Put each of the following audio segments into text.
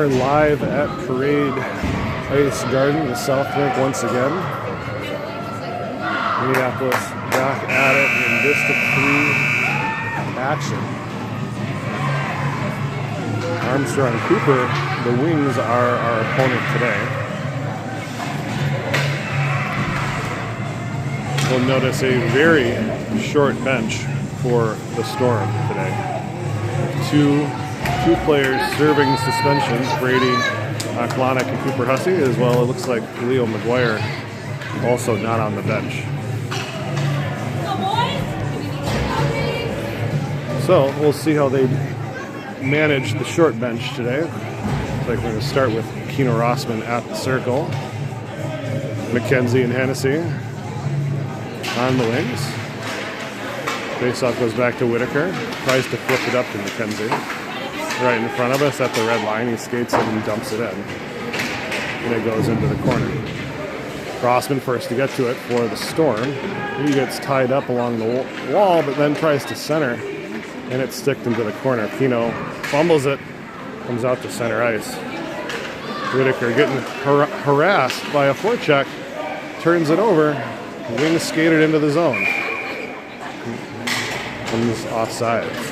are live at Parade Ice Garden, the South Rink once again. Minneapolis back at it in District 3 action. Armstrong Cooper, the Wings are our opponent today. We'll notice a very short bench for the Storm today. Two players serving suspensions, Brady Klonick and Cooper Hussey, as well. It looks like Leo McGuire also not on the bench. So we'll see how they manage the short bench today. Looks like we're going to start with Keno Rossman at the circle. McKenzie and Hennessy on the wings. Faceoff goes back to Whitaker. Tries to flip it up to McKenzie. Right in front of us at the red line. He skates it and dumps it in. And it goes into the corner. Rossman first to get to it for the Storm. He gets tied up along the wall, but then tries to center. And it's sticked into the corner. Keno fumbles it. Comes out to center ice. Whitaker getting harassed by a forecheck. Turns it over. Wings skated into the zone. Comes offsides.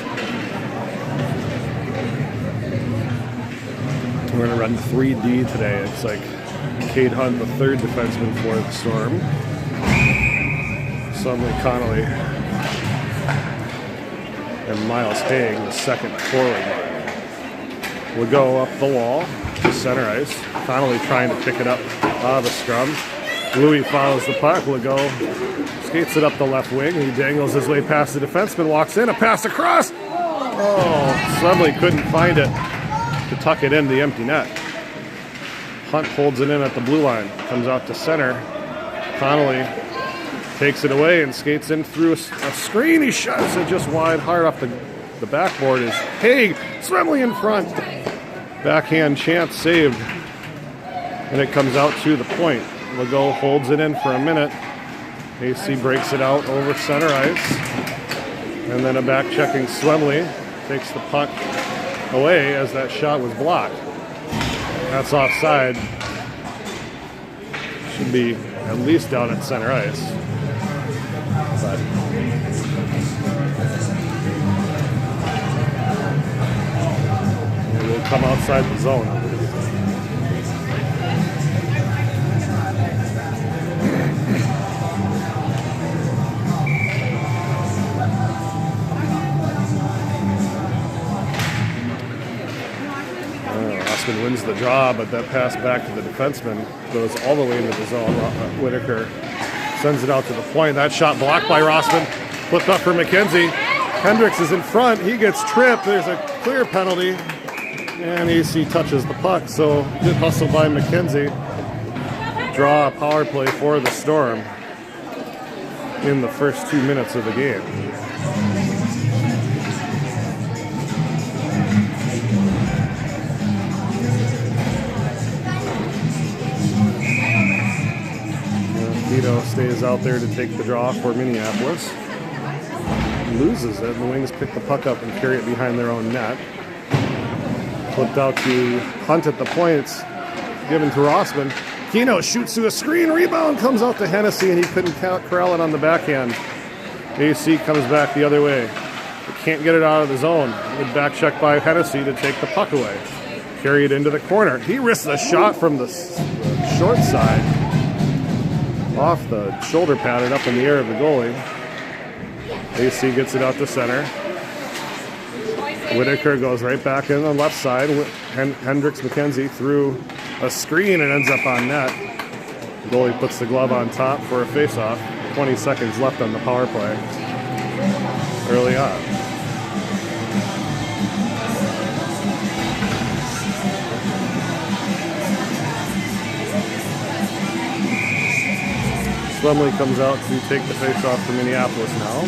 We're going to run 3D today. It's like Cade Hunt, the third defenseman for the Storm. Suddenly Connolly and Miles Haig, the second forward. Will go up the wall to center ice. Connolly trying to pick it up out of the scrum. Louis follows the puck. Legault skates it up the left wing. He dangles his way past the defenseman, walks in, a pass across. Oh, Slemley couldn't find it to tuck it into the empty net. Hunt holds it in at the blue line. Comes out to center. Connolly takes it away and skates in through a screen. He shots it just wide, hard off the backboard. Is Haig. Slemley in front. Backhand chance saved. And it comes out to the point. Legault holds it in for a minute. AC breaks it out over center ice. And then a back-checking Slemley takes the puck away as that shot was blocked. That's offside. Should be at least down at center ice. But it will come outside the zone. Wins the draw, but that pass back to the defenseman goes all the way into the zone. Whitaker sends it out to the point. That shot blocked by Rossman. Flipped up for McKenzie. Hendricks is in front. He gets tripped. There's a clear penalty. And AC touches the puck. So good hustle by McKenzie. Draw a power play for the Storm in the first 2 minutes of the game. Vito stays out there to take the draw for Minneapolis. Loses it, and the Wings pick the puck up and carry it behind their own net. Flipped out to Hunt at the points, given to Rossman. Keno shoots through a screen, rebound comes out to Hennessy, and he couldn't corral it on the backhand. AC comes back the other way. But can't get it out of the zone. Good back check by Hennessy to take the puck away. Carry it into the corner. He risks a shot from the short side. Off the shoulder pattern up in the air of the goalie. AC gets it out to center. Whitaker goes right back in the left side. Hendricks McKenzie through a screen and ends up on net. The goalie puts the glove on top for a face-off. 20 seconds left on the power play early on. Slemley comes out to take the face-off for Minneapolis now.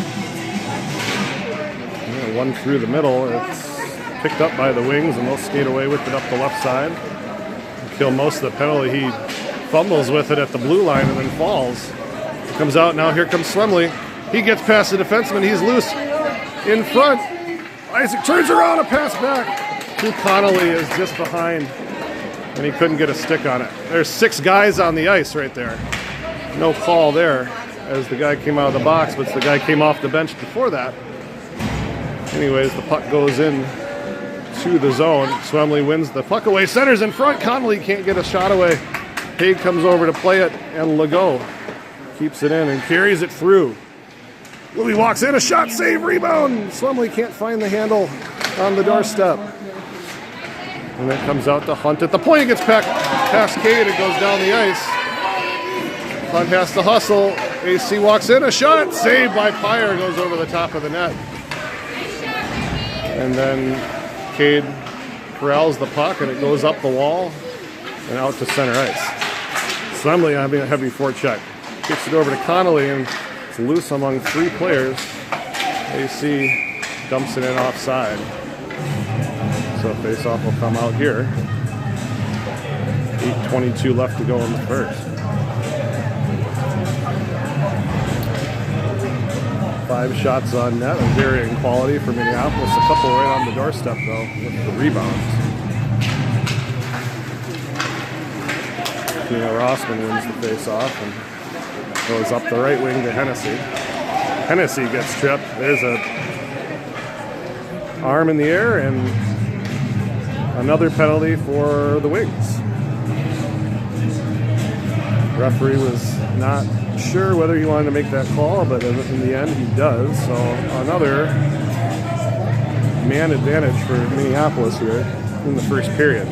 Yeah, one through the middle. It's picked up by the Wings, and they'll skate away with it up the left side. Kill most of the penalty. He fumbles with it at the blue line and then falls. Comes out now. Here comes Slemley. He gets past the defenseman. He's loose in front. Isaac turns around, a pass back to Connolly is just behind and he couldn't get a stick on it. There's 6 guys on the ice right there. No call there as the guy came out of the box, but the guy came off the bench before that. Anyways, the puck goes in to the zone. Swemley wins the puck away. Center's in front. Connolly can't get a shot away. Haig comes over to play it, and Legault keeps it in and carries it through. Louis walks in, a shot, save, rebound. Swemley can't find the handle on the doorstep. And it comes out to Hunt at the point. It gets past Cade. It goes down the ice. Hunt has to hustle. AC walks in, a shot, saved by Pyre, goes over the top of the net. And then Cade corrals the puck, and it goes up the wall and out to center ice. Swemley having a heavy forecheck. Kicks it over to Connolly, and it's loose among 3 players. AC dumps it in offside. So face-off will come out here. 8:22 left to go in the first. 5 shots on net, of varying quality for Minneapolis. A couple right on the doorstep, though, with the rebounds. Rossman wins the face-off and goes up the right wing to Hennessy. Hennessy gets tripped. There's a arm in the air and another penalty for the Wings. Referee was not sure whether he wanted to make that call, but in the end he does. So another man advantage for Minneapolis here in the first period.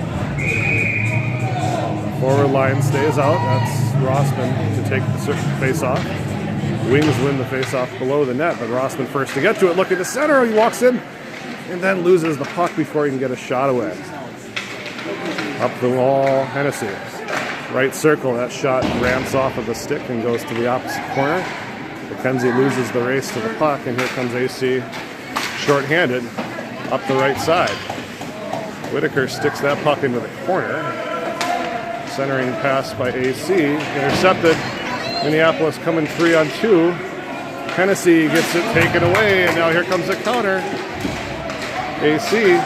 Forward line stays out. That's Rossman to take the face-off. Wings win the face-off below the net, but Rossman first to get to it. Look at the center. He walks in and then loses the puck before he can get a shot away. Up the wall, Hennessy. Right circle. That shot ramps off of the stick and goes to the opposite corner. McKenzie loses the race to the puck, and here comes AC shorthanded up the right side. Whitaker sticks that puck into the corner. Centering pass by AC, intercepted. Minneapolis coming 3-on-2. Hennessy gets it taken away, and now here comes a counter. AC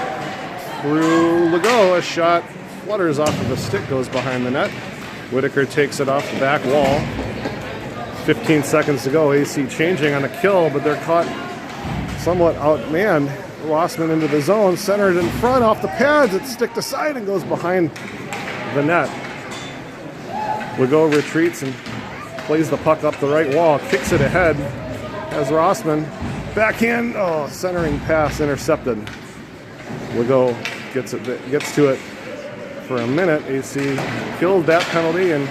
through Legault. A shot flutters off of the stick, goes behind the net. Whitaker takes it off the back wall. 15 seconds to go. AC changing on a kill, but they're caught somewhat outmanned. Rossman into the zone, centered in front off the pads. It's sticked aside and goes behind the net. Legault retreats and plays the puck up the right wall, kicks it ahead as Rossman backhand, centering pass intercepted. Legault gets to it for a minute. AC killed that penalty and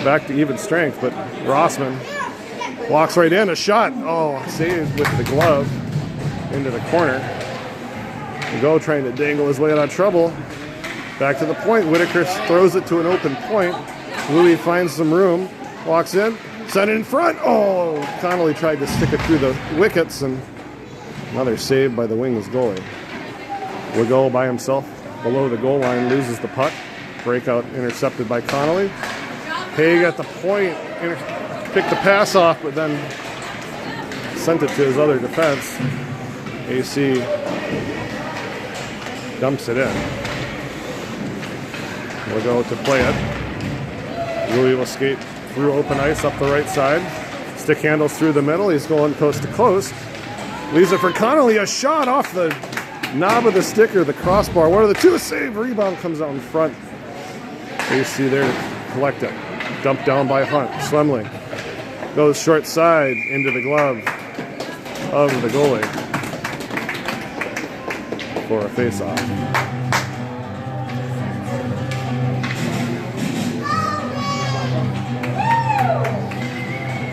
back to even strength, but Rossman walks right in, a shot, saved with the glove into the corner. Legault trying to dangle his way out of trouble. Back to the point. Whitaker throws it to an open point. Louis finds some room, walks in, sent it in front. Connolly tried to stick it through the wickets, and another save by the Wings goalie. Legault by himself below the goal line loses the puck. Breakout intercepted by Connolly. Haig at the point picked the pass off, but then sent it to his other defense. AC dumps it in. Legault to play it. Louis will skate through open ice up the right side. Stick handles through the middle. He's going coast to coast. Leaves it for Connolly. A shot off the knob of the stick or the crossbar. One of the two. Save. Rebound comes out in front. AC there to collect it. Dumped down by Hunt. Swemley goes short side into the glove of the goalie for a face-off.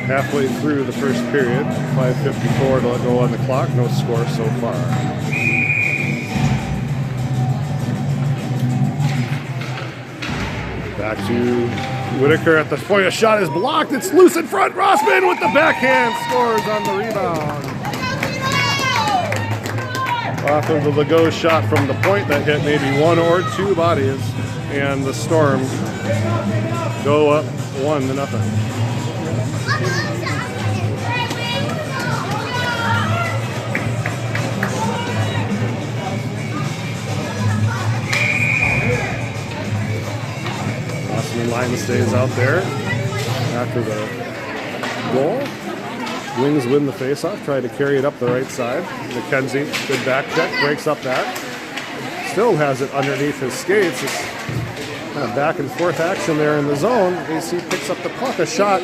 Halfway through the first period, 5:54 to go on the clock. No score so far. Back to Whitaker at the point. A shot is blocked. It's loose in front. Rossman with the backhand scores on the rebound. Off of the Legault shot from the point that hit maybe one or two bodies, and the Storm go up 1-0. stays out there after the goal. Wings win the faceoff, try to carry it up the right side. McKenzie, good back check, breaks up that. Still has it underneath his skates. It's kind of back and forth action there in the zone. AC picks up the puck. A shot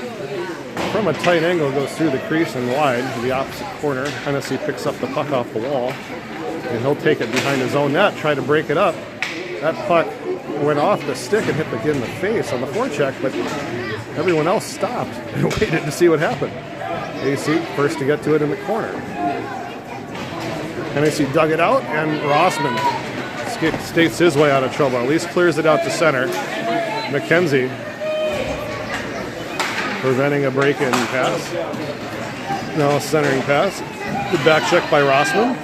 from a tight angle goes through the crease and wide to the opposite corner. Hennessy picks up the puck off the wall, and he'll take it behind his own net, try to break it up. That puck went off the stick and hit the kid in the face on the forecheck, but everyone else stopped and waited to see what happened. AC first to get to it in the corner. Hennessy dug it out, and Rossman skates his way out of trouble. At least clears it out to center. McKenzie preventing a break-in pass. Now a centering pass. Good back check by Rossman.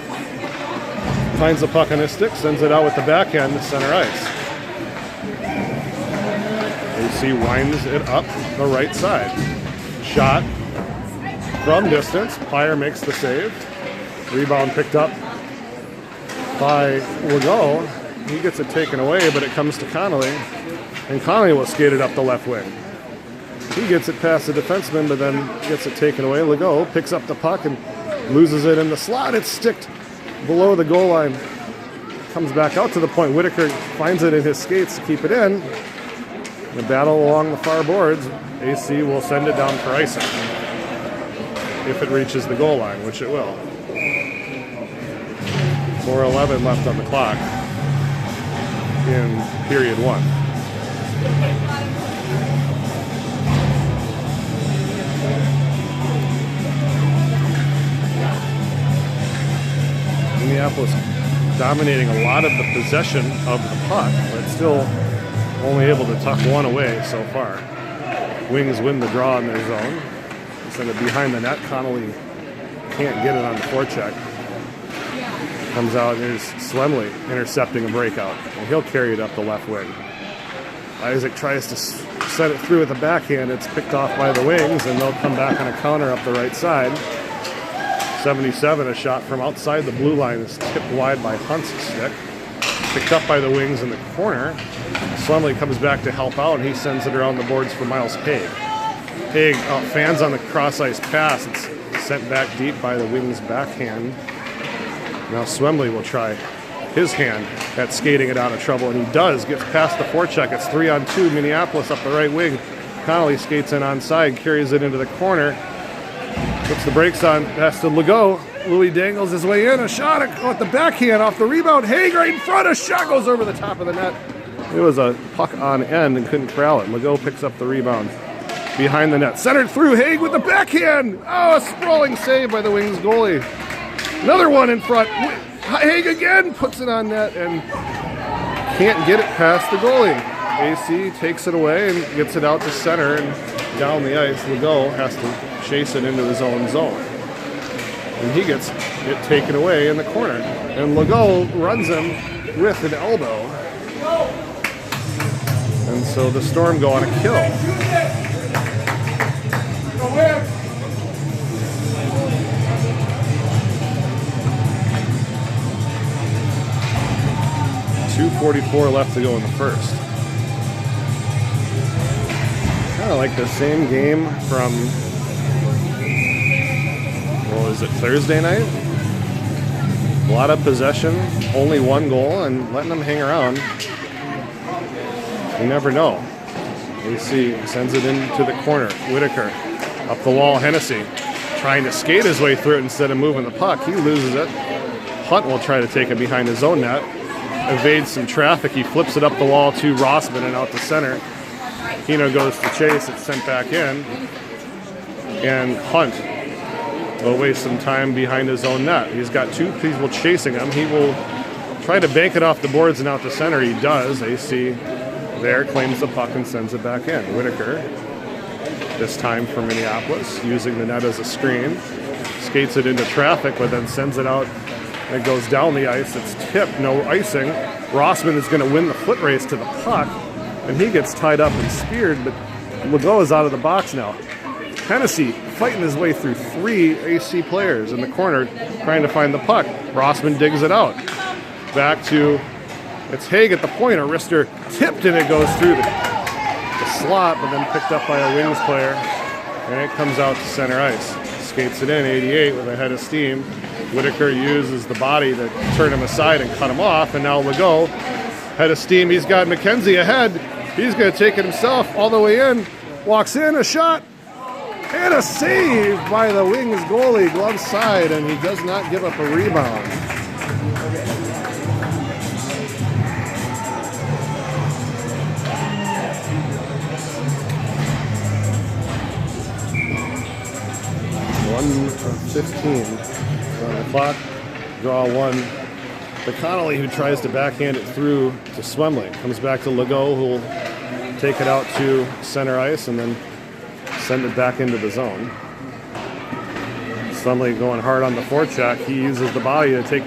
Finds the puck on his stick, sends it out with the backhand to center ice. AC winds it up the right side. Shot from distance. Pyre makes the save. Rebound picked up by Legault. He gets it taken away, but it comes to Connolly, and Connolly will skate it up the left wing. He gets it past the defenseman, but then gets it taken away. Legault picks up the puck and loses it in the slot. It's sticked below the goal line. Comes back out to the point. Whitaker finds it in his skates to keep it in. The battle along the far boards. AC will send it down for icing if it reaches the goal line, which it will. 4:11 left on the clock in period one. Minneapolis dominating a lot of the possession of the puck, but still only able to tuck one away so far. Wings win the draw in their zone. Send it behind the net. Connolly can't get it on the forecheck. Comes out, and there's Slemley intercepting a breakout, and he'll carry it up the left wing. Isaac tries to set it through with the backhand. It's picked off by the wings, and they'll come back on a counter up the right side. 77, a shot from outside the blue line is tipped wide by Hunt's stick. Picked up by the wings in the corner. Slemley comes back to help out, and he sends it around the boards for Miles Haig. Haig fans on the cross-ice pass. It's sent back deep by the wings backhand. Now Swemley will try his hand at skating it out of trouble, and he does. Gets past the forecheck. It's 3-on-2. Minneapolis up the right wing. Connolly skates in onside, carries it into the corner. Puts the brakes on. Pass to Legault. Louis dangles his way in. A shot at the backhand off the rebound. Haig right in front. A shot goes over the top of the net. It was a puck on end and couldn't corral it. Legault picks up the rebound behind the net. Centered through. Haig with the backhand. Oh, a sprawling save by the Wings goalie. Another one in front. Haig again puts it on net and can't get it past the goalie. AC takes it away and gets it out to center and down the ice. Legault has to chase it into his own zone. And he gets it taken away in the corner. And Legault runs him with an elbow. And so the Storm go on a kill. 2:44 left to go in the first. Kind of like the same game from, what was it, Thursday night? A lot of possession, only one goal, and letting them hang around. You never know. AC sends it into the corner. Whitaker up the wall. Hennessy trying to skate his way through it instead of moving the puck. He loses it. Hunt will try to take it behind his own net. Evades some traffic. He flips it up the wall to Rossman and out to center. Kino goes to chase. It's sent back in. And Hunt will waste some time behind his own net. He's got two people chasing him. He will try to bank it off the boards and out to center. He does. AC there claims the puck and sends it back in. Whitaker, this time for Minneapolis, using the net as a screen. Skates it into traffic, but then sends it out. It goes down the ice. It's tipped, no icing. Rossman is going to win the foot race to the puck, and he gets tied up and speared, but Legault is out of the box now. Hennessy fighting his way through three AC players in the corner, trying to find the puck. Rossman digs it out. Back to, it's Haig at the point. A wrister tipped, and it goes through the the slot, but then picked up by a Wings player, and it comes out to center ice. Skates it in, 88 with a head of steam. Whitaker uses the body to turn him aside and cut him off, and now Legault, head of steam. He's got McKenzie ahead. He's going to take it himself all the way in. Walks in, a shot, and a save by the Wings goalie, glove side, and he does not give up a rebound. .15 on the clock. Draw one. The Connolly, who tries to backhand it through to Swemley. Comes back to Legault, who will take it out to center ice and then send it back into the zone. Swemley going hard on the forecheck. He uses the body to take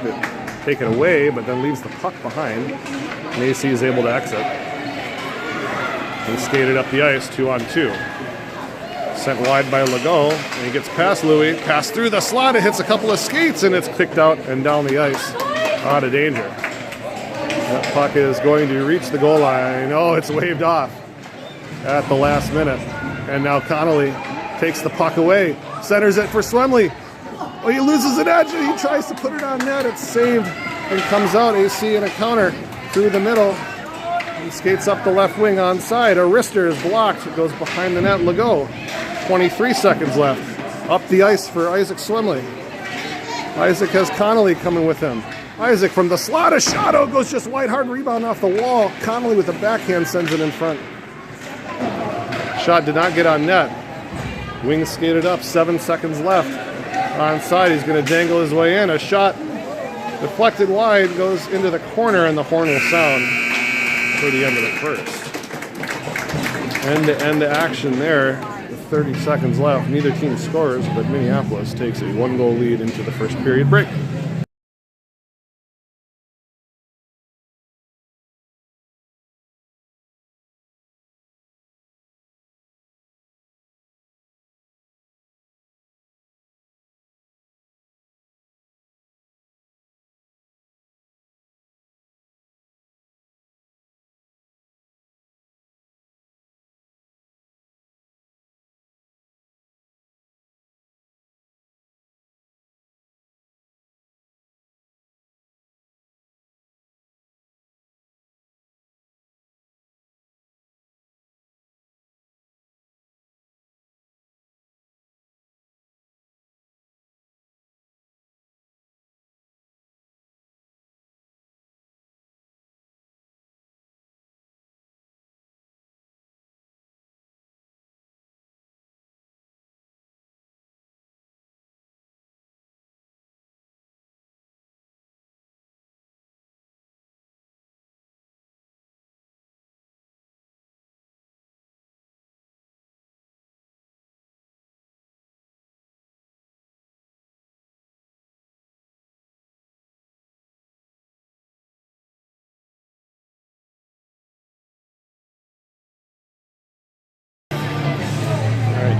it away, but then leaves the puck behind. And AC is able to exit. And skated up the ice, 2-on-2. Sent wide by Legault, and he gets past Louis, passed through the slot, it hits a couple of skates, and it's kicked out and down the ice, out of danger. That puck is going to reach the goal line. Oh, it's waved off at the last minute. And now Connolly takes the puck away, centers it for Swemley. Oh, he loses an edge, and he tries to put it on net. It's saved and comes out. AC in a counter through the middle. He skates up the left wing onside. A wrister is blocked. It goes behind the net. Legault. 23 seconds left. Up the ice for Isaac Swemley. Isaac has Connolly coming with him. Isaac from the slot, a shot. Oh, goes just wide, hard rebound off the wall. Connolly with the backhand sends it in front. Shot did not get on net. Wings skated up, 7 seconds left. Onside, he's going to dangle his way in. A shot deflected wide, goes into the corner, and the horn will sound for the end of the first. End-to-end action there. 30 seconds left. Neither team scores, but Minneapolis takes a 1-goal lead into the first period break.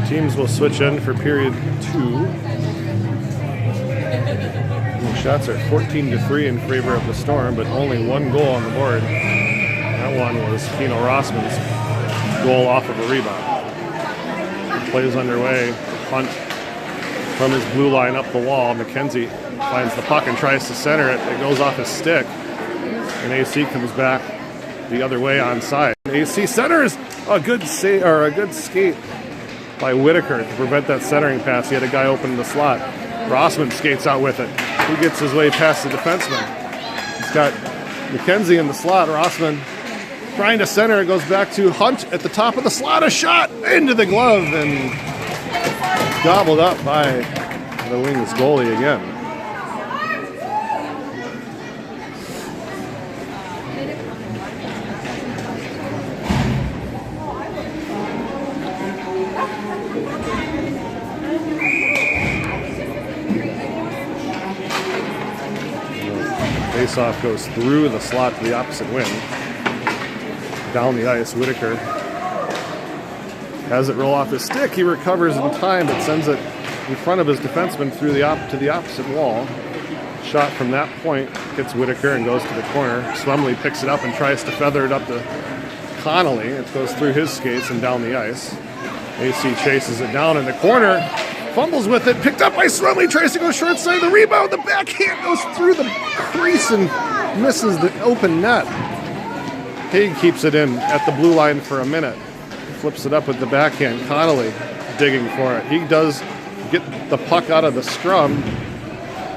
Teams will switch in for period 2. The shots are 14-3 in favor of the Storm, but only 1 goal on the board. That one was Kino Rossman's goal off of a rebound. Play is underway. Hunt from his blue line up the wall. McKenzie finds the puck and tries to center it. It goes off his stick. And AC comes back the other way onside. AC centers a good skate by Whitaker to prevent that centering pass. He had a guy open in the slot. Rossman skates out with it. He gets his way past the defenseman. He's got McKenzie in the slot. Rossman trying to center. It goes back to Hunt at the top of the slot. A shot into the glove and gobbled up by the Wings goalie again. Faceoff goes through the slot to the opposite wing. Down the ice, Whitaker has it roll off his stick. He recovers in time, but sends it in front of his defenseman through to the opposite wall. Shot from that point hits Whitaker and goes to the corner. Swemley picks it up and tries to feather it up to Connolly. It goes through his skates and down the ice. AC chases it down in the corner, fumbles with it, picked up by Swemley, tries to go short side, the rebound, the backhand goes through the crease and misses the open net. Haig keeps it in at the blue line for a minute, flips it up with the backhand. Connolly digging for it. He does get the puck out of the scrum,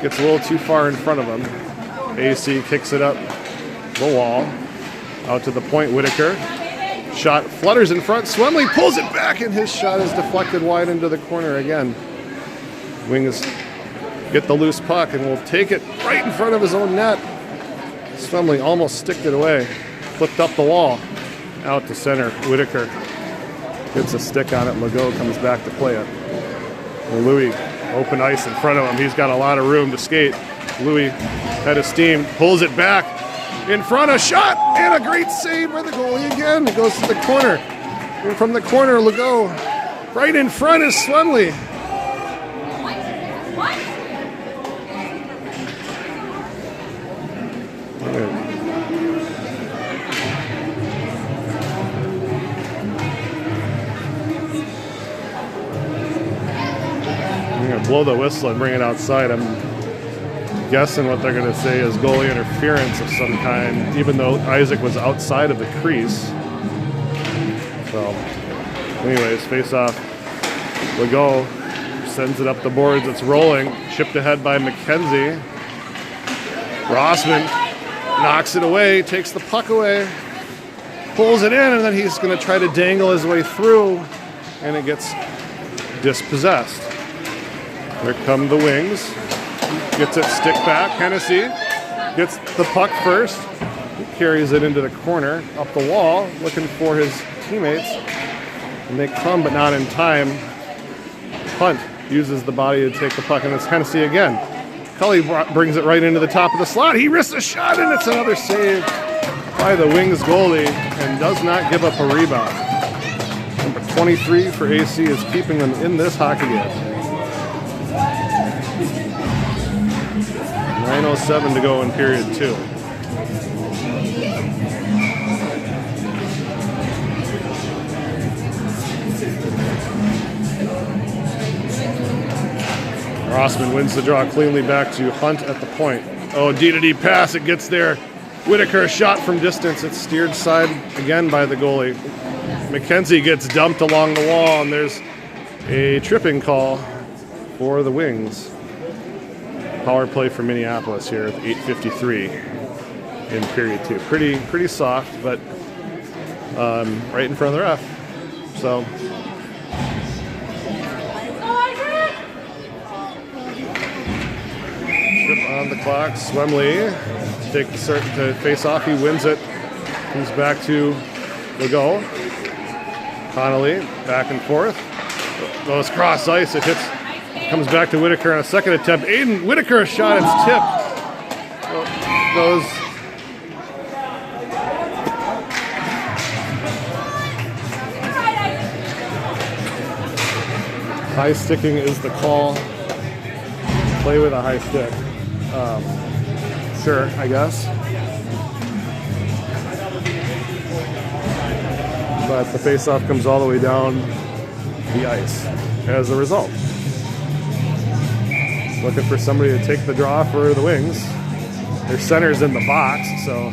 gets a little too far in front of him. AC kicks it up the wall, out to the point. Whitaker, shot flutters in front. Swemley pulls it back, and his shot is deflected wide into the corner again. Wings get the loose puck and will take it right in front of his own net. Swemley almost sticked it away, flipped up the wall, out to center. Whitaker gets a stick on it. Legault comes back to play it. And Louis, open ice in front of him. He's got a lot of room to skate. Louis, head of steam, pulls it back. In front, a shot, and a great save by the goalie again. It goes to the corner. And from the corner, Legault. Right in front is Swemley. I'm going to blow the whistle and bring it outside. I'm guessing what they're going to say is goalie interference of some kind, even though Isaac was outside of the crease. So, anyways, face off. Legault sends it up the boards. It's rolling. Chipped ahead by McKenzie. Rossman knocks it away, takes the puck away, pulls it in, and then he's going to try to dangle his way through, and it gets dispossessed. There come the Wings. Gets it stick back. Hennessy gets the puck first. He carries it into the corner, up the wall, looking for his teammates. And they come, but not in time. Hunt uses the body to take the puck, and it's Hennessy again. Cully brings it right into the top of the slot. He risks a shot, and it's another save by the Wings goalie, and does not give up a rebound. Number 23 for AC is keeping them in this hockey game. 9:07 to go in period 2. Rossman wins the draw cleanly back to Hunt at the point. Oh, D-to-D pass, it gets there. Whitaker shot from distance. It's steered side again by the goalie. McKenzie gets dumped along the wall, and there's a tripping call for the Wings. Power play for Minneapolis here at 8:53 in period 2. Pretty soft, but right in front of the ref. So trip on the clock. Swemley take the start to face off. He wins it. Comes back to Legault. Connolly back and forth. Goes cross ice. It hits. Comes back to Whitaker on a second attempt. Aiden Whitaker, a shot, it's tipped. Goes. High sticking is the call. Play with a high stick. Sure, I guess. But the face-off comes all the way down the ice as a result. Looking for somebody to take the draw for the Wings. Their center's in the box, so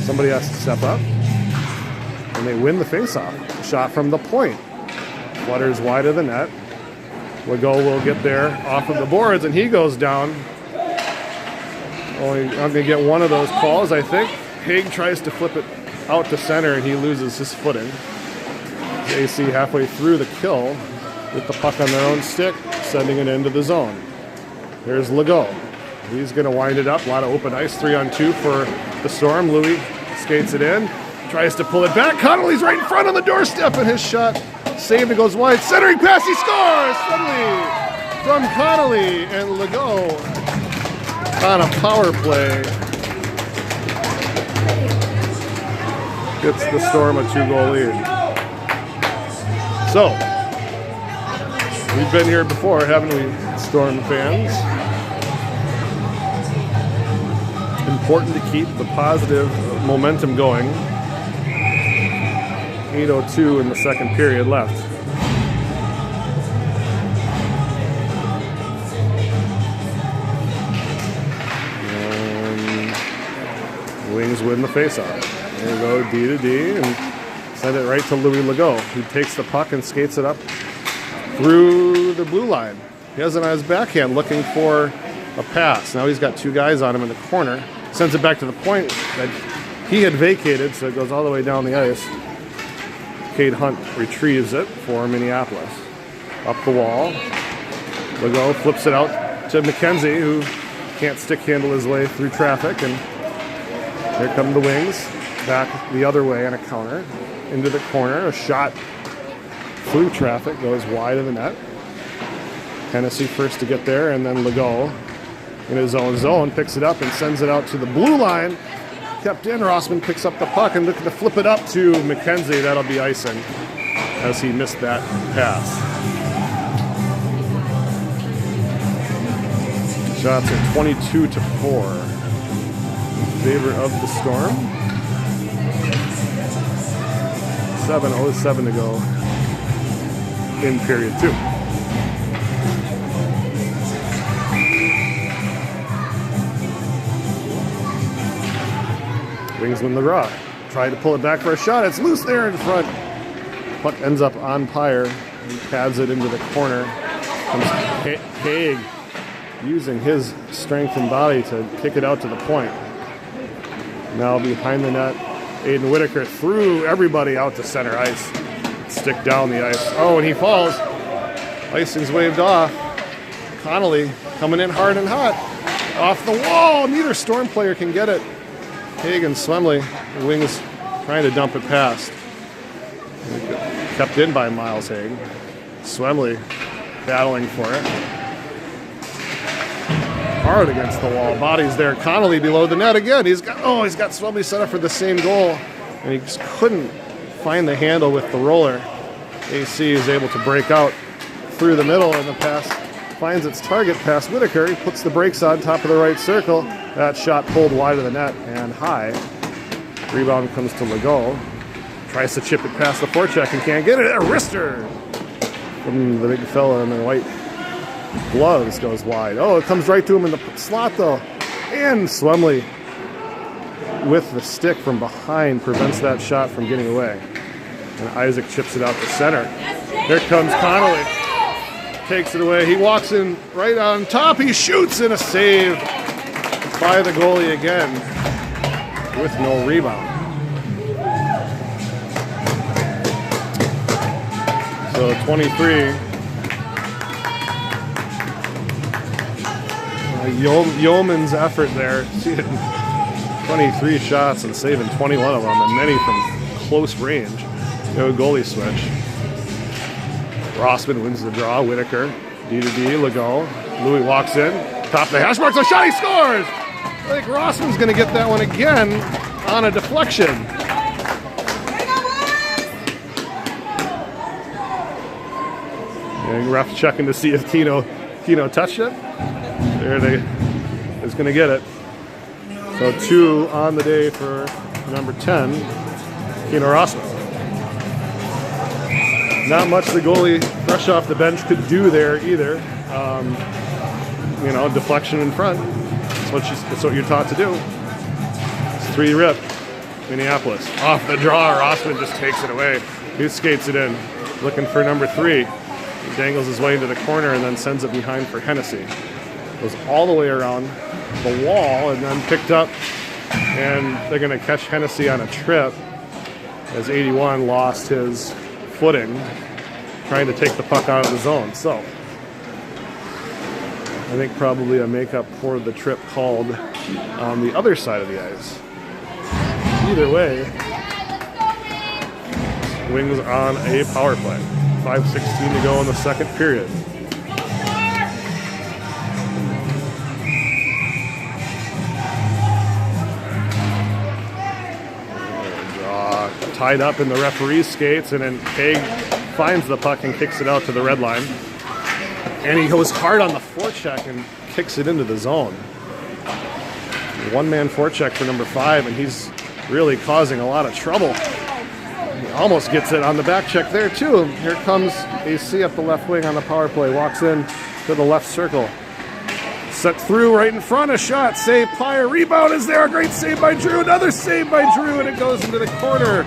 somebody has to step up. And they win the faceoff. Shot from the point. Flutters wide of the net. Legault will get there off of the boards, and he goes down. Only I'm going to get one of those calls, I think. Haig tries to flip it out to center, and he loses his footing. AC halfway through the kill with the puck on their own stick, sending it into the zone. There's Legault. He's going to wind it up. A lot of open ice, 3-on-2 for the Storm. Louis skates it in, tries to pull it back. Connolly's right in front on the doorstep, and his shot saved. It goes wide. Centering pass, he scores! Suddenly from Connolly, and Legault on a power play gets the Storm a 2-goal lead. So, we've been here before, haven't we, Storm fans? Important to keep the positive momentum going. 8:02 in the second period left. And Wings win the faceoff. There we go, D to D, and send it right to Louis Legault. He takes the puck and skates it up through the blue line. He has it on his backhand looking for a pass. Now he's got two guys on him in the corner. Sends it back to the point that he had vacated, so it goes all the way down the ice. Cade Hunt retrieves it for Minneapolis. Up the wall. Legault flips it out to McKenzie, who can't stick handle his way through traffic. And here come the Wings. Back the other way on a counter. Into the corner. A shot through traffic. Goes wide of the net. Hennessy first to get there, and then Legault in his own zone picks it up and sends it out to the blue line. Kept in. Rossman picks up the puck and looking to flip it up to McKenzie. That'll be icing as he missed that pass. Shots are 22-4 in favor of the Storm. 7:07 to go in period 2. Wings win the draw. Trying to pull it back for a shot. It's loose there in front. Puck ends up on Pyre. He pads it into the corner. Comes Haig using his strength and body to kick it out to the point. Now behind the net, Aiden Whitaker threw everybody out to center ice. Stick down the ice. Oh, and he falls. Icing's waved off. Connolly coming in hard and hot. Off the wall. Neither Storm player can get it. Haig and Swemley, the Wings trying to dump it past. Kept in by Miles Haig. Swemley battling for it. Hard against the wall. Body's there. Connolly below the net again. He's got Swemley set up for the same goal. And he just couldn't find the handle with the roller. AC is able to break out through the middle, and the pass finds its target past Whitaker. He puts the brakes on top of the right circle. That shot pulled wide of the net and high. Rebound comes to Legault. Tries to chip it past the forecheck and can't get it. A wrister from the big fella in the white gloves goes wide. Oh, it comes right to him in the slot though. And Swemley with the stick from behind prevents that shot from getting away. And Isaac chips it out to center. Here comes Connolly. Takes it away. He walks in right on top. He shoots in a save by the goalie again with no rebound. So 23. Yeoman's effort there. 23 shots and saving 21 of them, and many from close range. No goalie switch. Rossman wins the draw. Whitaker, D to D, Legault. Louis walks in. Top of the hash marks. A shot. He scores. I think Rossman's going to get that one again on a deflection. And ref checking to see if Kino touched it. There they is going to get it. So 2 on the day for number 10, Kino Rossman. Not much the goalie fresh off the bench could do there either. Deflection in front. That's what you're taught to do. It's 3 rip. Minneapolis. Off the draw. Rossman just takes it away. He skates it in. Looking for number 3. He dangles his way into the corner and then sends it behind for Hennessy. Goes all the way around the wall and then picked up. And they're going to catch Hennessy on a trip as 81 lost his footing trying to take the puck out of the zone. So I think probably a makeup for the trip called on the other side of the ice. Either way, Wings on a power play. 5:16 to go in the second period. Tied up in the referee's skates, and then Haig finds the puck and kicks it out to the red line. And he goes hard on the forecheck and kicks it into the zone. One-man forecheck for number 5, and he's really causing a lot of trouble He almost gets it on the back check there too. Here comes AC up the left wing on the power play. Walks in to the left circle. Set through right in front. A shot. Save Plyer. Rebound is there. A great save by Drew. Another save by Drew, and it goes into the corner.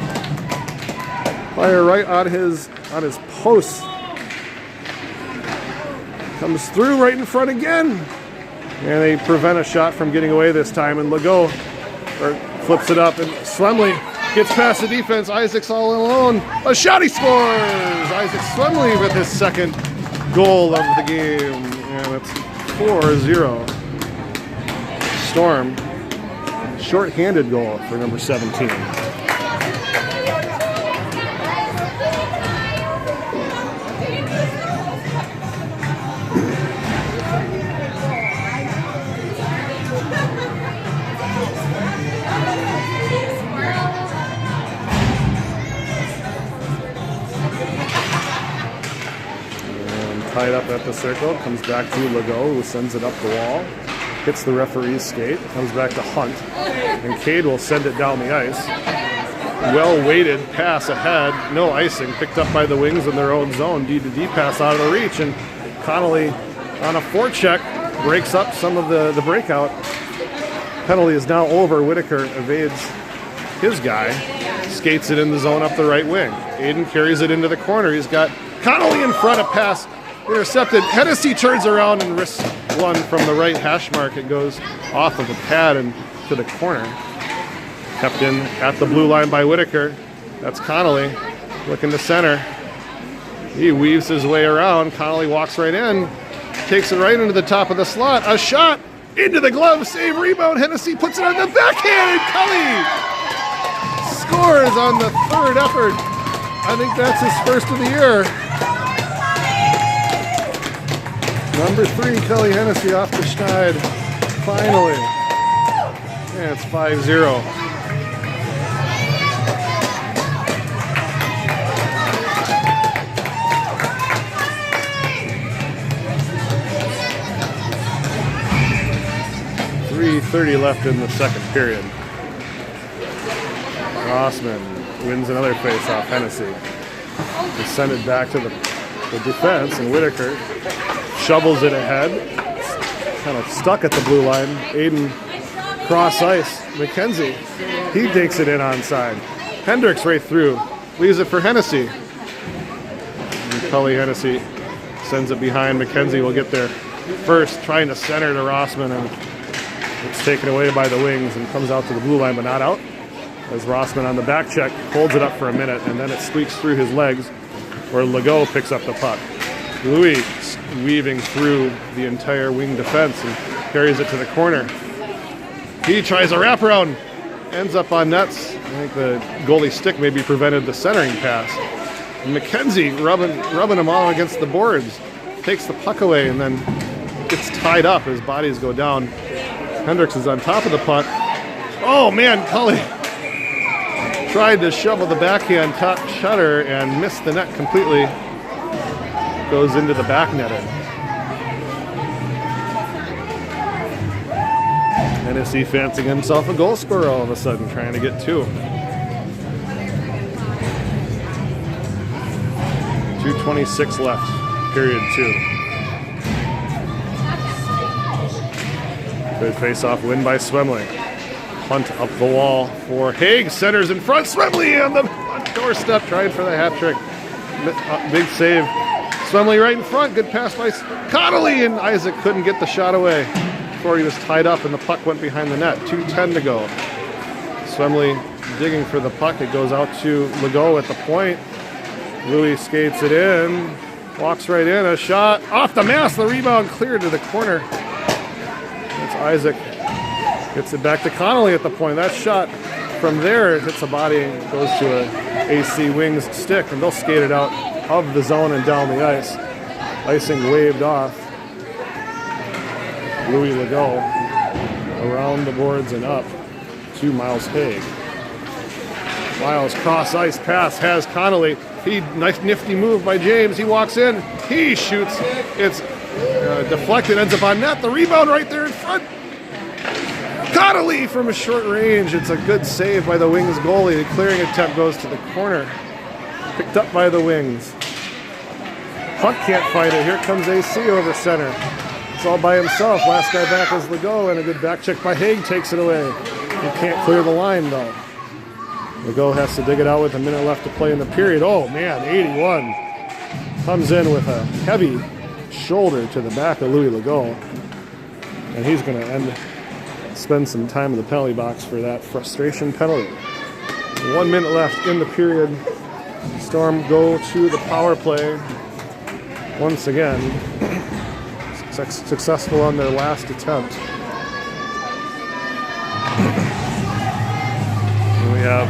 Plyer right on his post. Comes through right in front again. And they prevent a shot from getting away this time. And Legault flips it up. And Swemley gets past the defense. Isaac's all alone. A shot, he scores! Isaac Swemley with his second goal of the game. And it's 4-0. Storm. Short-handed goal for number 17. Tied up at the circle, comes back to Legault, who sends it up the wall, hits the referee's skate, comes back to Hunt, and Cade will send it down the ice. Well-weighted pass ahead, no icing, picked up by the wings in their own zone, D-to-D pass out of the reach, and Connolly on a forecheck breaks up some of the breakout. Penalty is now over. Whitaker evades his guy, skates it in the zone up the right wing. Aiden carries it into the corner. He's got Connolly in front, a pass intercepted. Hennessy turns around and risks one from the right hash mark. It goes off of the pad and to the corner. Kept in at the blue line by Whitaker. That's Connolly looking to center. He weaves his way around. Connolly walks right in, takes it right into the top of the slot. A shot into the glove, save, rebound. Hennessy puts it on the backhand. Cully scores on the third effort. I think that's his first of the year. Number 3, Kelly Hennessy off the schneid. Finally. Yeah, it's 5-0. .3:30 left in the second period. Rossman wins another face-off. Hennessy. They send it back to the defense, and Whitaker shovels it ahead. Kind of stuck at the blue line. Aiden cross ice. McKenzie, he takes it in onside. Hendricks right through. Leaves it for Hennessy. And Cully Hennessy sends it behind. McKenzie will get there first, trying to center to Rossman, and it's taken away by the wings and comes out to the blue line, but not out. As Rossman on the back check holds it up for a minute, and then it squeaks through his legs, where Legault picks up the puck. Louis weaving through the entire wing defense and carries it to the corner. He tries a wraparound, ends up on nets. I think the goalie stick maybe prevented the centering pass. And McKenzie rubbing him all against the boards, takes the puck away and then gets tied up as bodies go down. Hendricks is on top of the puck. Oh man, Cully tried to shovel the backhand top shutter and missed the net completely. Goes into the back netting. Hennessy fancying himself a goal scorer all of a sudden, trying to get 2. 2:26 left, period 2. Good face-off win by Swemley. Hunt up the wall for Haig, centers in front. Swemley on the doorstep, trying for the hat trick. Big save. Swemley right in front. Good pass by Connolly, and Isaac couldn't get the shot away before he was tied up, and the puck went behind the net. 2:10 to go. Swemley digging for the puck. It goes out to Legault at the point. Louis skates it in, walks right in. A shot off the mask. The rebound cleared to the corner. That's Isaac. Gets it back to Connolly at the point. That shot from there hits a body, goes to a AC Wings stick, and they'll skate it out of the zone and down the ice. Icing waved off. Louis Legault around the boards and up to Miles Haig. Miles cross ice pass has Connolly. Nice nifty move by James. He walks in. He shoots. It's deflected. Ends up on net. The rebound right there in front. Connolly from a short range. It's a good save by the Wings goalie. The clearing attempt goes to the corner. Picked up by the Wings. Hunt can't fight it. Here comes AC over center. It's all by himself. Last guy back is Legault, and a good back check by Haig takes it away. He can't clear the line, though. Legault has to dig it out with a minute left to play in the period. Oh, man, 81. Comes in with a heavy shoulder to the back of Louis Legault. And he's going to spend some time in the penalty box for that frustration penalty. 1 minute left in the period. Storm go to the power play. Once again, successful on their last attempt. And we have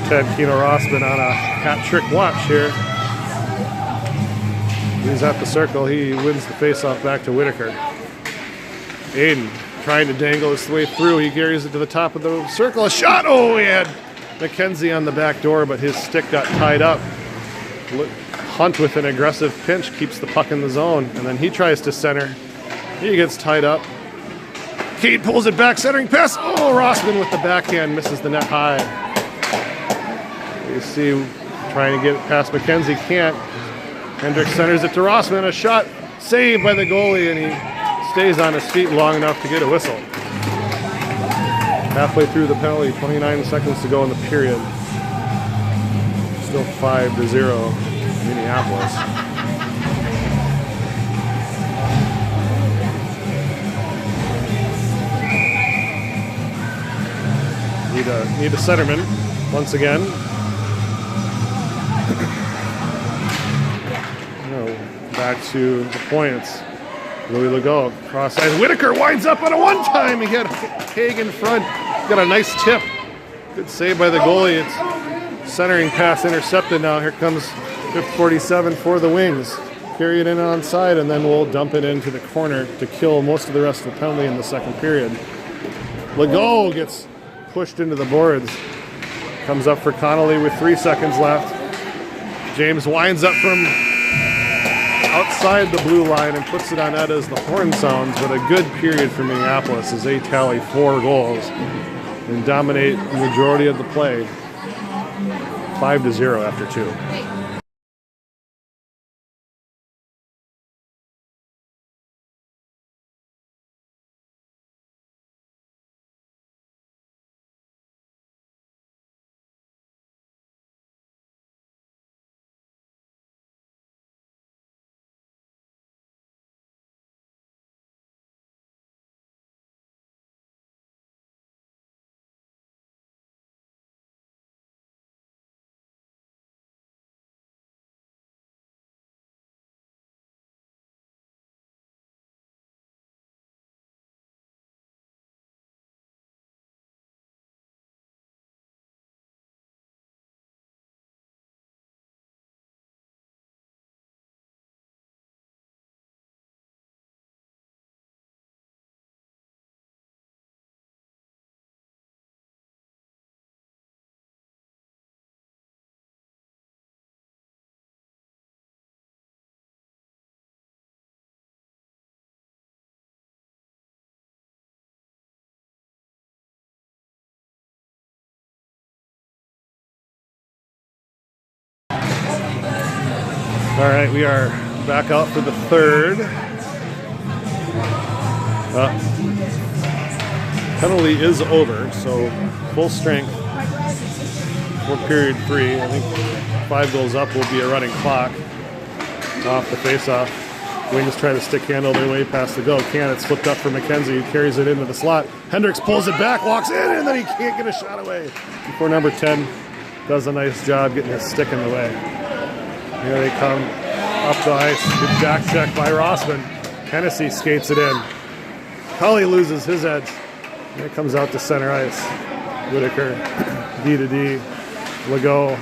Ted Keno Rossman on a hat trick watch here. He's at the circle. He wins the faceoff back to Whitaker. Aiden trying to dangle his way through. He carries it to the top of the circle. A shot. Oh, he had McKenzie on the back door, but his stick got tied up. Hunt with an aggressive pinch keeps the puck in the zone, and then he tries to center. He gets tied up. Cade pulls it back, centering pass. Oh, Rossman with the backhand misses the net high. You see, trying to get it past McKenzie, can't. Hendricks centers it to Rossman. A shot saved by the goalie, and he stays on his feet long enough to get a whistle. Halfway through the penalty, 29 seconds to go in the period. Still 5-0, Minneapolis. Need a centerman once again. Back to the points. Louis Legault, cross eyes. Whitaker winds up on a one-time. He had Haig in front. Got a nice tip. Good save by the goalie. It's centering pass intercepted now. Here comes 47 for the Wings. Carry it in onside, and then we'll dump it into the corner to kill most of the rest of the penalty in the second period. Legault gets pushed into the boards. Comes up for Connolly with 3 seconds left. James winds up from outside the blue line and puts it on net as the horn sounds, but a good period for Minneapolis as they tally 4 goals and dominate the majority of the play. 5-0 after 2. All right, we are back out for the third. Penalty is over, so full strength for period 3. I think 5 goals up will be a running clock off the faceoff. Wings try to stick handle their way past the goal. It's flipped up for McKenzie, who carries it into the slot. Hendricks pulls it back, walks in, and then he can't get a shot away before number 10 does a nice job getting his stick in the way. Here they come up the ice. Good back check by Rossman. Hennessy skates it in. Cully loses his edge. Here it comes out to center ice. Whitaker, D to D. Legault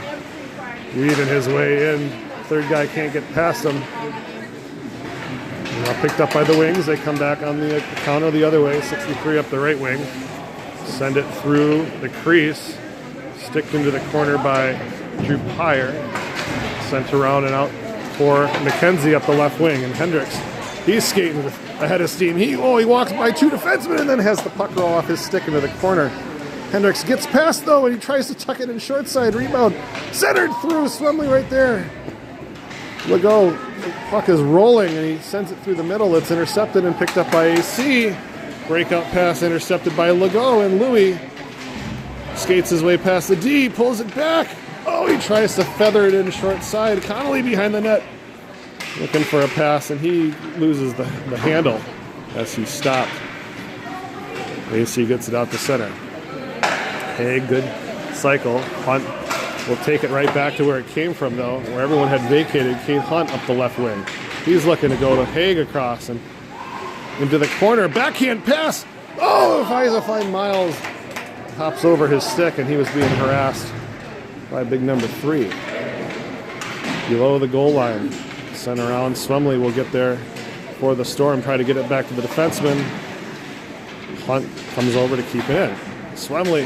weaving his way in. Third guy can't get past him. Picked up by the Wings. They come back on the counter the other way. 63 up the right wing. Send it through the crease. Sticked into the corner by Drew Pyer. Sent around and out for McKenzie up the left wing. And Hendricks He's skating ahead of steam. He walks by 2 defensemen and then has the puck roll off his stick into the corner. Hendricks gets past though, and he tries to tuck it in short side. Rebound centered through. Swemley right there. Legault, the puck is rolling, and he sends it through the middle. It's intercepted and picked up by AC. Breakout pass intercepted by Legault, and Louis skates his way past the D, pulls it back. Oh, he tries to feather it in short side. Connolly behind the net, looking for a pass, and he loses the handle as he stopped. AC gets it out to center. Hey, good cycle. Hunt will take it right back to where it came from, though, where everyone had vacated. Kate Hunt up the left wing. He's looking to go to Haig across and into the corner. Backhand pass. Oh, Fine Miles hops over his stick, and he was being harassed by big number 3. Below the goal line. Sent around. Swemley will get there for the Storm, try to get it back to the defenseman. Hunt comes over to keep it in. Swemley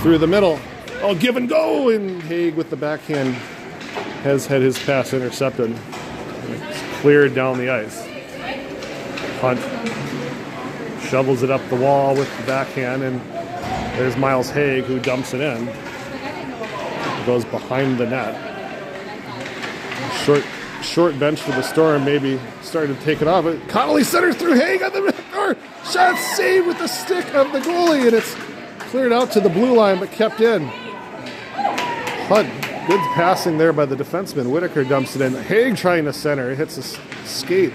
through the middle. Oh, give and go! And Haig with the backhand has had his pass intercepted. It's cleared down the ice. Hunt shovels it up the wall with the backhand, and there's Miles Haig who dumps it in. It goes behind the net. Short bench for the Storm, maybe started to take it off. But Connolly centers through Haig on the door. Shot saved with the stick of the goalie, and it's cleared out to the blue line, but kept in. Hunt, good passing there by the defenseman. Whitaker dumps it in. Haig trying to center. It hits a skate.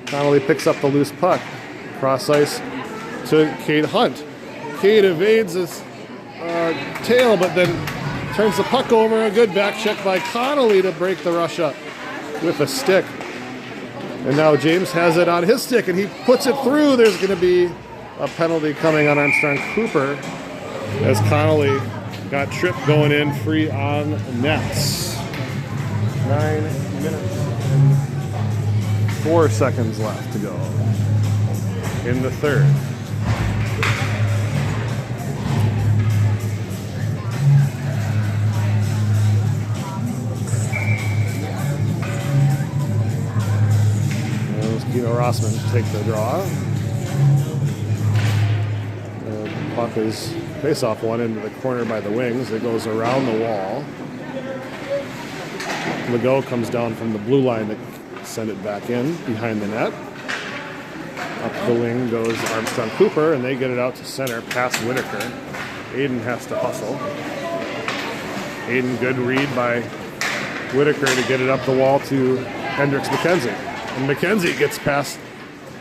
Connolly picks up the loose puck. Cross ice to Cade Hunt. Cade evades his tail, but then turns the puck over. A good back check by Connolly to break the rush up with a stick. And now James has it on his stick, and he puts it through. There's going to be a penalty coming on Armstrong Cooper as Connolly got tripped going in free on nets. 9 minutes and 4 seconds left to go in the third. Keno Rossman take the draw. The puck is face-off one into the corner by the wings. It goes around the wall. Legault comes down from the blue line to send it back in behind the net. Up the wing goes Armstrong Cooper, and they get it out to center past Whitaker. Aiden has to hustle. Aiden, good read by Whitaker to get it up the wall to Hendricks McKenzie. And McKenzie gets past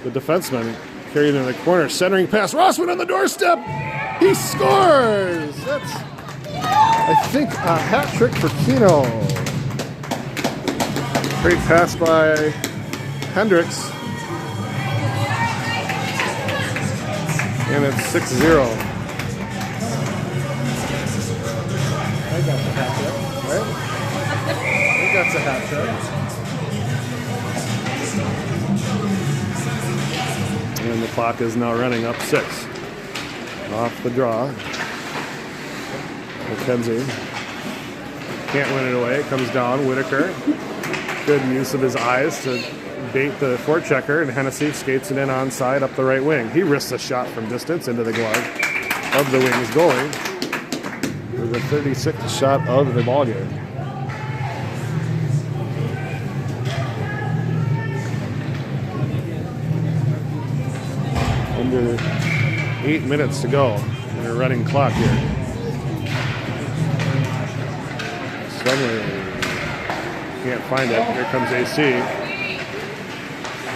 the defenseman, carried in the corner, centering pass. Rossman on the doorstep. He scores. That's, I think, a hat trick for Keno. Great pass by Hendricks. And it's 6-0. I think that's a hat trick, right? I think that's a hat trick. And the clock is now running up 6. Off the draw. McKenzie can't win it away. It comes down. Whitaker. Good use of his eyes to bait the forechecker, and Hennessy skates it in onside up the right wing. He risks a shot from distance into the glove of the Wings goalie for the 36th shot of the ballgame. Under 8 minutes to go in a running clock here. Swemley can't find it. Here comes AC.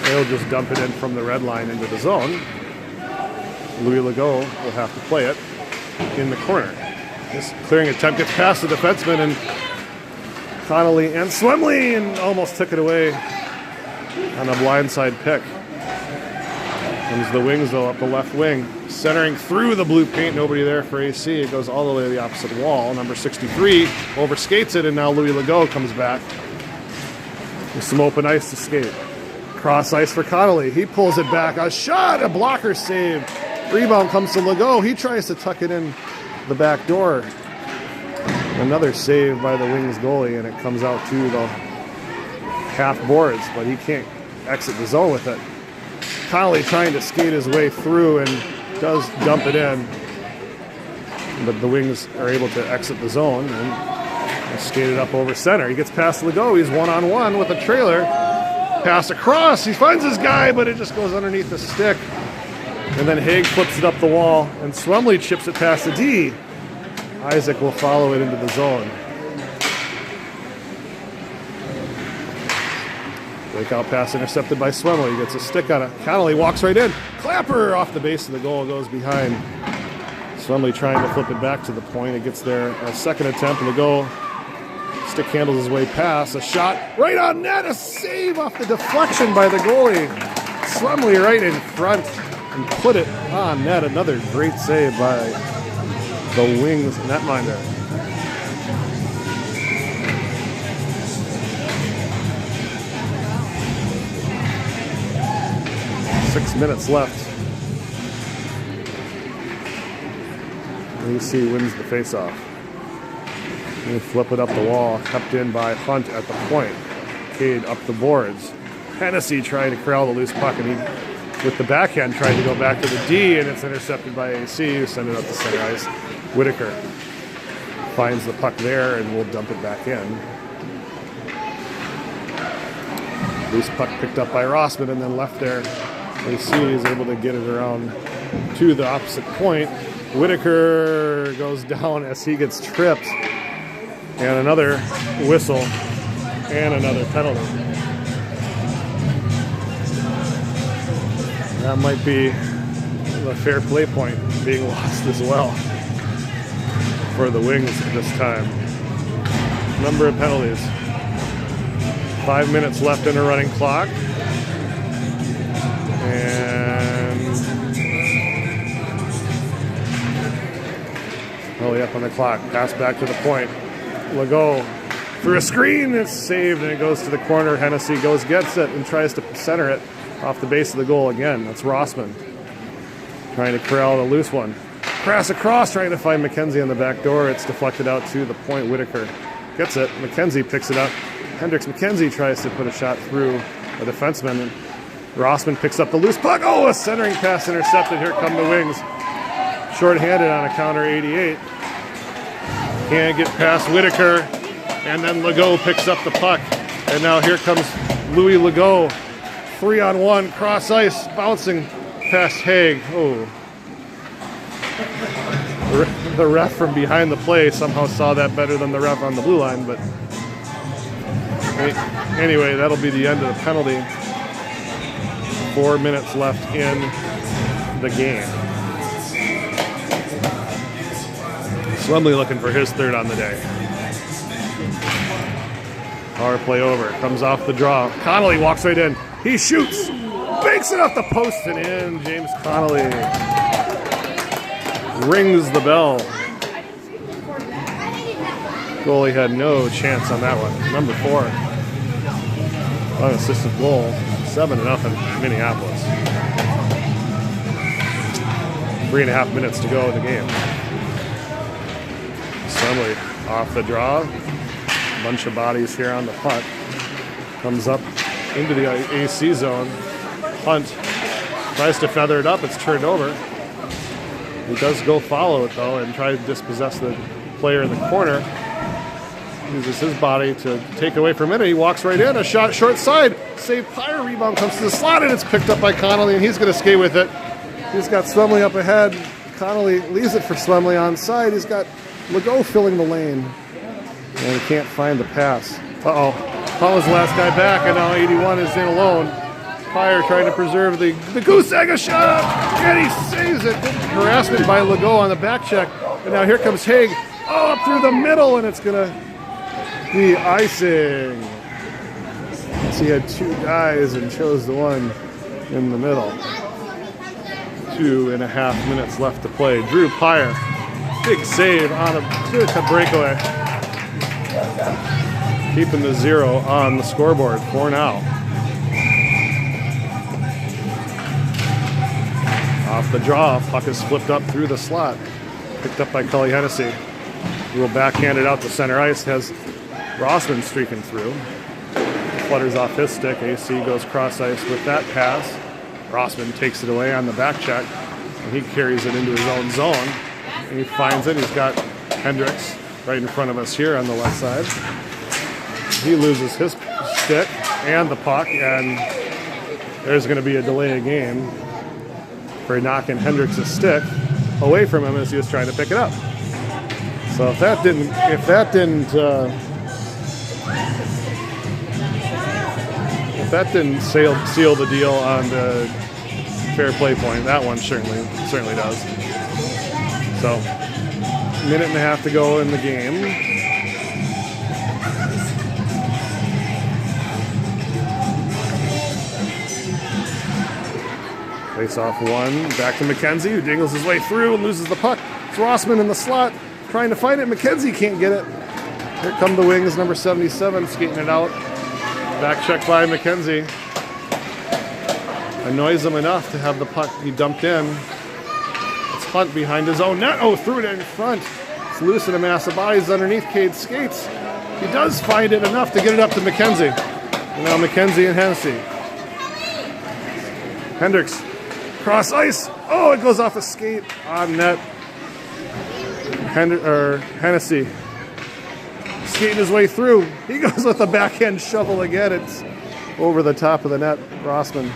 They'll just dump it in from the red line into the zone. Louis Legault will have to play it in the corner. This clearing attempt gets past the defenseman, and Connolly and Swemley and almost took it away on a blindside pick. Comes the Wings, though, up the left wing. Centering through the blue paint. Nobody there for AC. It goes all the way to the opposite wall. Number 63 overskates it, and now Louis Legault comes back with some open ice to skate. Cross ice for Connolly. He pulls it back. A shot, a blocker save. Rebound comes to Legault. He tries to tuck it in the back door. Another save by the Wings goalie, and it comes out to the half boards, but he can't exit the zone with it. Connolly trying to skate his way through and does dump it in. But the Wings are able to exit the zone and skate it up over center. He gets past Legault. He's one-on-one with a trailer. Pass across. He finds his guy, but it just goes underneath the stick. And then Haig flips it up the wall, and Swemley chips it past the D. Isaac will follow it into the zone. Breakout pass intercepted by Swemley. He gets a stick on it. Connolly walks right in. Clapper off the base of the goal, goes behind. Swemley trying to flip it back to the point. It gets there a second attempt, and the goal. Stick handles his way past. A shot right on net. A save off the deflection by the goalie. Swemley right in front and put it on net. Another great save by the Wings netminder. Six minutes left. AC wins the faceoff. They flip it up the wall, kept in by Hunt at the point. Cade up the boards. Hennessy trying to corral the loose puck, and he, with the backhand, tried to go back to the D, and it's intercepted by AC, who sent it up the center ice. Whitaker finds the puck there and will dump it back in. Loose puck picked up by Rossman and then left there. AC is able to get it around to the opposite point. Whitaker goes down as he gets tripped. And another whistle and another penalty. That might be the fair play point being lost as well for the Wings at this time. Number of penalties. 5 minutes left in a running clock. And early up on the clock. Pass back to the point. Legault for a screen. It's saved and it goes to the corner. Hennessy goes, gets it, and tries to center it off the base of the goal again. That's Rossman trying to corral the loose one. Crass across, trying to find McKenzie on the back door. It's deflected out to the point. Whitaker gets it. McKenzie picks it up. Hendricks McKenzie tries to put a shot through a defenseman. And Rossman picks up the loose puck. Oh, a centering pass intercepted. Here come the Wings. Short-handed on a counter 88. Can't get past Whitaker. And then Legault picks up the puck. And now here comes Louis Legault. 3-on-1, cross ice, bouncing past Haig. Oh. The ref from behind the play somehow saw that better than the ref on the blue line, but anyway, that'll be the end of the penalty. 4 minutes left in the game. Swemley looking for his third on the day. Power play over. Comes off the draw. Connolly walks right in. He shoots. Banks it off the post and in. James Connolly rings the bell. Goalie had no chance on that one. Number 4. Unassisted goal. 7-0 Minneapolis. 3.5 minutes to go in the game. Swemley off the draw. Bunch of bodies here on the punt. Comes up into the AC zone. Hunt tries to feather it up. It's turned over. He does go follow it, though, and try to dispossess the player in the corner. Uses his body to take away from it. He walks right in. A shot short side. Save Pyre. Rebound comes to the slot, and it's picked up by Connolly, and he's going to skate with it. He's got Swemley up ahead. Connolly leaves it for Swemley on side. He's got Legault filling the lane. And he can't find the pass. Uh-oh. Paul was the last guy back, and now 81 is in alone. Pyre trying to preserve the goose egg, a shot, and he saves it. Harassment by Legault on the back check. And now here comes Haig. Oh, up through the middle, and it's going to be icing. So he had 2 guys and chose the one in the middle. 2.5 minutes left to play. Drew Pyre, big save on a good breakaway. Keeping the 0 on the scoreboard for now. Off the draw, puck is flipped up through the slot. Picked up by Cully Hennessy. He will backhand it out to center ice. Has Rossman streaking through. Flutters off his stick. AC goes cross ice with that pass. Rossman takes it away on the back check, and he carries it into his own zone. And he finds it. He's got Hendricks right in front of us here on the left side. He loses his stick and the puck, and there's going to be a delay of game for knocking Hendricks' stick away from him as he was trying to pick it up. So if that didn't seal the deal on the fair play point, that one certainly does. So, minute and a half to go in the game. Face off one, back to McKenzie, who dingles his way through and loses the puck. It's Rossman in the slot, trying to find it. McKenzie can't get it. Here come the wings, number 77, skating it out. Back check by McKenzie. Annoys him enough to have the puck be dumped in. It's Hunt behind his own net. Oh, threw it in front. It's loose in a mass of bodies underneath Cade's skates. He does find it enough to get it up to McKenzie. And now McKenzie and Hennessy. Hendricks. Cross ice. Oh, it goes off a skate on net. Hennessy skating his way through. He goes with a backhand shovel again. It's over the top of the net. Rossman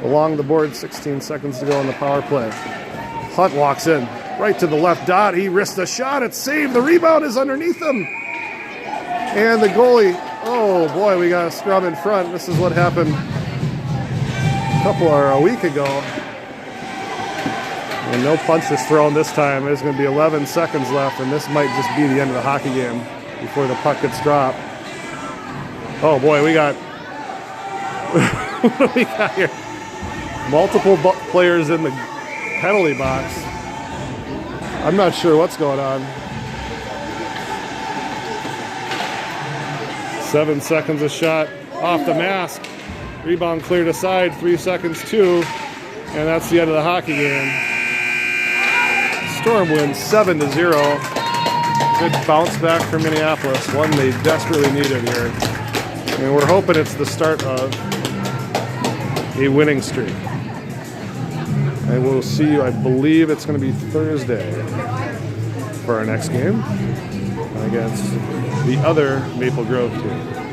along the board. 16 seconds to go on the power play. Hunt walks in right to the left dot. He risks a shot. It's saved. The rebound is underneath him. And the goalie. Oh boy, we got a scrum in front. This is what happened a week ago. And no punches thrown this time. There's going to be 11 seconds left, and this might just be the end of the hockey game before the puck gets dropped. Oh boy, we got what do we got here? Multiple players in the penalty box. I'm not sure what's going on. 7 seconds a shot off the mask. Rebound cleared aside. 3 seconds, 2, and that's the end of the hockey game. Storm wins 7-0. Good bounce back for Minneapolis, one they desperately needed here. And we're hoping it's the start of a winning streak. And we'll see you, I believe it's going to be Thursday for our next game against the other Maple Grove team.